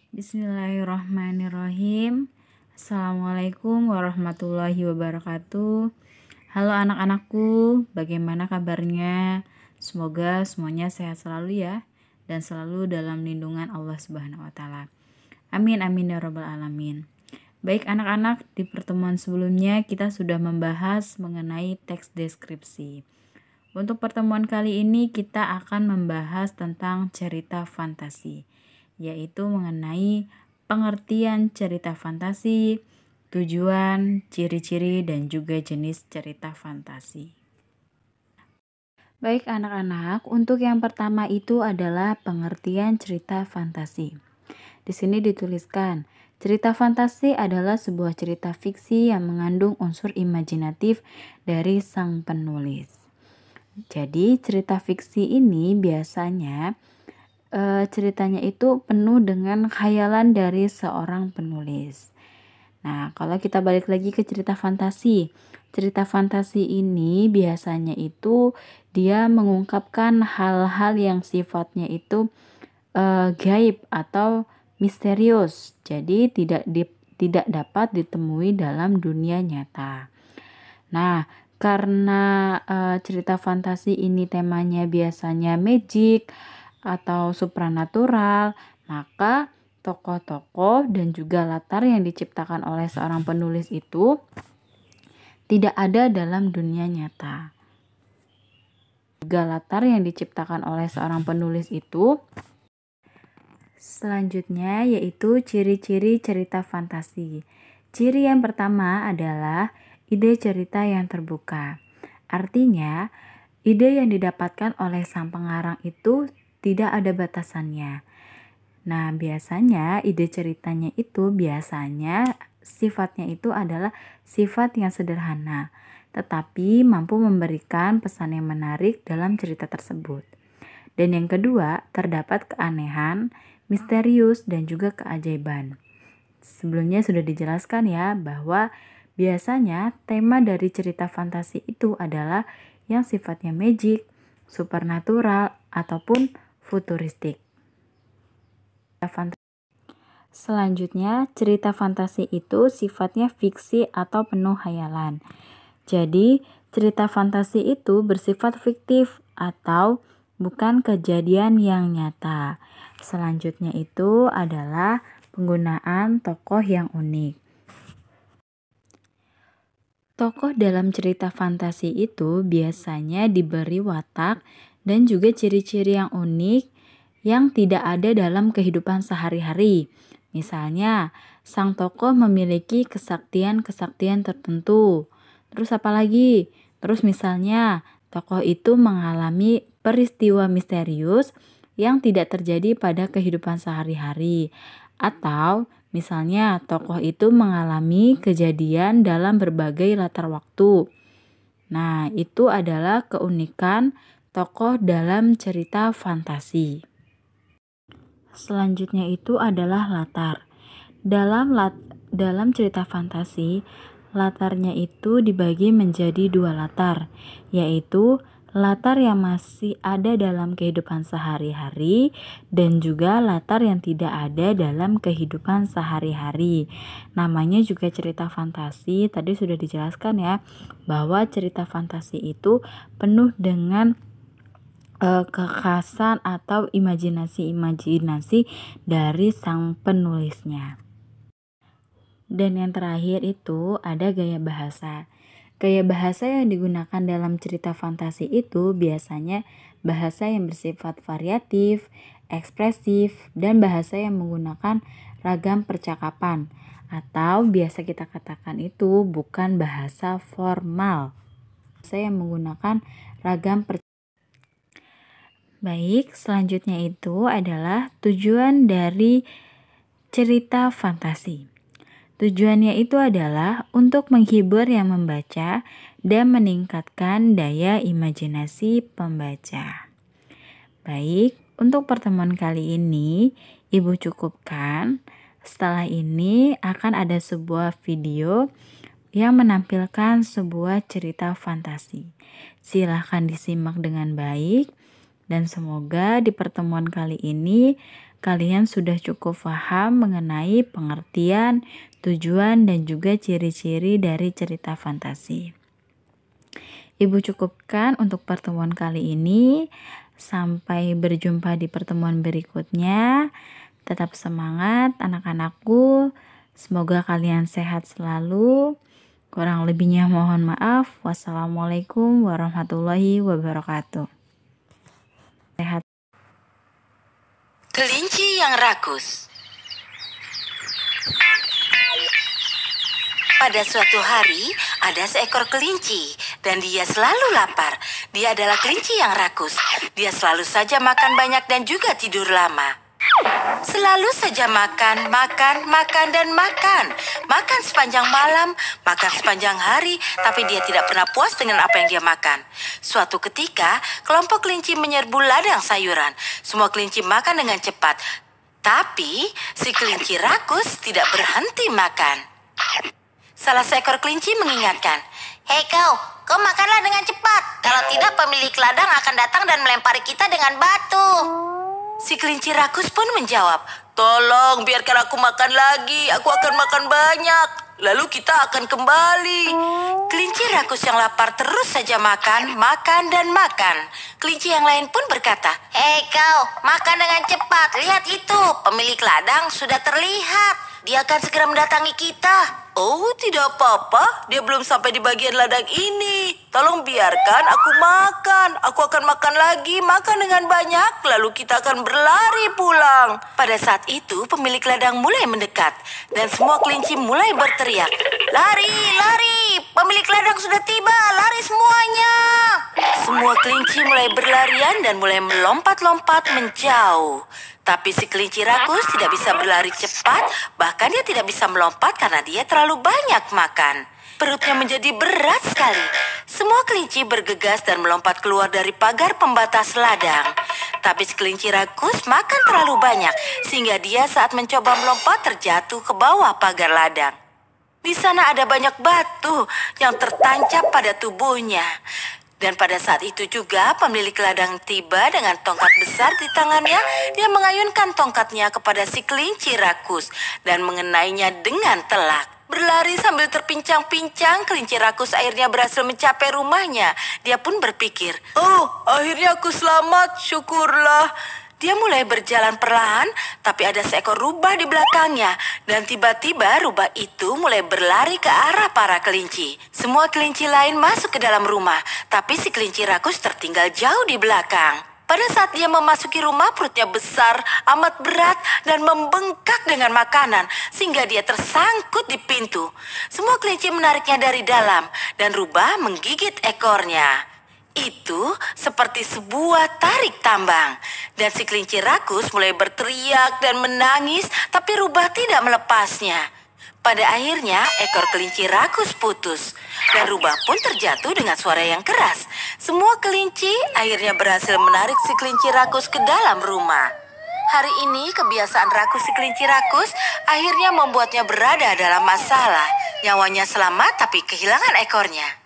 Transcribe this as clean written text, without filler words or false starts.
Bismillahirrahmanirrahim. Assalamualaikum warahmatullahi wabarakatuh. Halo anak-anakku, bagaimana kabarnya? Semoga semuanya sehat selalu ya, dan selalu dalam lindungan Allah Subhanahu wa Ta'ala. Amin amin ya rabbal alamin. Baik anak-anak, di pertemuan sebelumnya kita sudah membahas mengenai teks deskripsi. Untuk pertemuan kali ini kita akan membahas tentang cerita fantasi, yaitu mengenai pengertian cerita fantasi, tujuan, ciri-ciri, dan juga jenis cerita fantasi. Baik anak-anak, untuk yang pertama itu adalah pengertian cerita fantasi. Di sini dituliskan, cerita fantasi adalah sebuah cerita fiksi yang mengandung unsur imajinatif dari sang penulis. Jadi cerita fiksi ini biasanya ceritanya itu penuh dengan khayalan dari seorang penulis. Nah, kalau kita balik lagi ke cerita fantasi ini biasanya itu dia mengungkapkan hal-hal yang sifatnya itu gaib atau misterius. Jadi tidak dapat ditemui dalam dunia nyata. Nah, karena cerita fantasi ini temanya biasanya magic atau supranatural, maka tokoh-tokoh dan juga latar yang diciptakan oleh seorang penulis itu tidak ada dalam dunia nyata. Juga latar yang diciptakan oleh seorang penulis itu selanjutnya yaitu ciri-ciri cerita fantasi. Ciri yang pertama adalah ide cerita yang terbuka. Artinya, ide yang didapatkan oleh sang pengarang itu tidak ada batasannya. Nah, biasanya ide ceritanya itu sifatnya itu adalah sifat yang sederhana, tetapi mampu memberikan pesan yang menarik dalam cerita tersebut. Dan yang kedua, terdapat keanehan, misterius, dan juga keajaiban. Sebelumnya sudah dijelaskan ya bahwa biasanya tema dari cerita fantasi itu adalah yang sifatnya magic, supernatural, ataupun futuristik. Selanjutnya, cerita fantasi itu sifatnya fiksi atau penuh khayalan. Jadi, cerita fantasi itu bersifat fiktif atau bukan kejadian yang nyata. Selanjutnya itu adalah penggunaan tokoh yang unik. Tokoh dalam cerita fantasi itu biasanya diberi watak dan juga ciri-ciri yang unik yang tidak ada dalam kehidupan sehari-hari. Misalnya, sang tokoh memiliki kesaktian-kesaktian tertentu. Terus apa lagi? Terus misalnya, tokoh itu mengalami peristiwa misterius yang tidak terjadi pada kehidupan sehari-hari. Atau misalnya tokoh itu mengalami kejadian dalam berbagai latar waktu. Nah, itu adalah keunikan tokoh dalam cerita fantasi. Selanjutnya itu adalah latar. Dalam cerita fantasi, latarnya itu dibagi menjadi dua latar, yaitu latar yang masih ada dalam kehidupan sehari-hari dan juga latar yang tidak ada dalam kehidupan sehari-hari. Namanya juga cerita fantasi, tadi sudah dijelaskan ya bahwa cerita fantasi itu penuh dengan kekhasan atau imajinasi dari sang penulisnya. Dan yang terakhir itu ada gaya bahasa. Gaya bahasa yang digunakan dalam cerita fantasi itu biasanya bahasa yang bersifat variatif, ekspresif, dan bahasa yang menggunakan ragam percakapan. Atau biasa kita katakan itu bukan bahasa formal. Bahasa yang menggunakan ragam percakapan. Baik, selanjutnya itu adalah tujuan dari cerita fantasi. Tujuannya itu adalah untuk menghibur yang membaca dan meningkatkan daya imajinasi pembaca. Baik, untuk pertemuan kali ini Ibu cukupkan. Setelah ini akan ada sebuah video yang menampilkan sebuah cerita fantasi. Silahkan disimak dengan baik dan semoga di pertemuan kali ini kalian sudah cukup paham mengenai pengertian, tujuan, dan juga ciri-ciri dari cerita fantasi. Ibu cukupkan untuk pertemuan kali ini. Sampai berjumpa di pertemuan berikutnya. Tetap semangat anak-anakku. Semoga kalian sehat selalu. Kurang lebihnya mohon maaf. Wassalamualaikum warahmatullahi wabarakatuh. Sehat. Kelinci yang rakus. Pada suatu hari, ada seekor kelinci dan dia selalu lapar. Dia adalah kelinci yang rakus. Dia selalu saja makan banyak dan juga tidur lama. Selalu saja makan, dan makan. Makan sepanjang malam, makan sepanjang hari, tapi dia tidak pernah puas dengan apa yang dia makan. Suatu ketika, kelompok kelinci menyerbu ladang sayuran. Semua kelinci makan dengan cepat. Tapi, si kelinci rakus tidak berhenti makan. Salah seekor kelinci mengingatkan, "Hei kau makanlah dengan cepat. Kalau tidak, pemilik ladang akan datang dan melempari kita dengan batu." Si kelinci rakus pun menjawab, "Tolong biarkan aku makan lagi. Aku akan makan banyak. Lalu kita akan kembali." Kelinci rakus yang lapar terus saja makan, dan makan. Kelinci yang lain pun berkata, "Hei kau, makan dengan cepat. Lihat itu, pemilik ladang sudah terlihat. Dia akan segera mendatangi kita." "Oh, tidak apa-apa. Dia belum sampai di bagian ladang ini. Tolong biarkan aku makan. Aku akan makan lagi, makan dengan banyak, lalu kita akan berlari pulang." Pada saat itu, pemilik ladang mulai mendekat, dan semua kelinci mulai berteriak, "Lari, lari! Pemilik ladang sudah tiba, lari semuanya!" Semua kelinci mulai berlarian dan mulai melompat-lompat menjauh. Tapi si kelinci rakus tidak bisa berlari cepat, bahkan dia tidak bisa melompat karena dia terlalu banyak makan. Perutnya menjadi berat sekali. Semua kelinci bergegas dan melompat keluar dari pagar pembatas ladang. Tapi si kelinci rakus makan terlalu banyak, sehingga dia saat mencoba melompat terjatuh ke bawah pagar ladang. Di sana ada banyak batu yang tertancap pada tubuhnya. Dan pada saat itu juga pemilik ladang tiba dengan tongkat besar di tangannya. Dia mengayunkan tongkatnya kepada si kelinci rakus dan mengenainya dengan telak. Berlari sambil terpincang-pincang, kelinci rakus akhirnya berhasil mencapai rumahnya. Dia pun berpikir, "Oh, akhirnya aku selamat, syukurlah." Dia mulai berjalan perlahan, tapi ada seekor rubah di belakangnya. Dan tiba-tiba rubah itu mulai berlari ke arah para kelinci. Semua kelinci lain masuk ke dalam rumah, tapi si kelinci rakus tertinggal jauh di belakang. Pada saat dia memasuki rumah, perutnya besar, amat berat, dan membengkak dengan makanan, sehingga dia tersangkut di pintu. Semua kelinci menariknya dari dalam, dan rubah menggigit ekornya. Itu seperti sebuah tarik tambang. Dan si kelinci rakus mulai berteriak dan menangis, tapi rubah tidak melepasnya. Pada akhirnya, ekor kelinci rakus putus. Dan rubah pun terjatuh dengan suara yang keras. Semua kelinci akhirnya berhasil menarik si kelinci rakus ke dalam rumah. Hari ini, kebiasaan rakus si kelinci rakus akhirnya membuatnya berada dalam masalah. Nyawanya selamat, tapi kehilangan ekornya.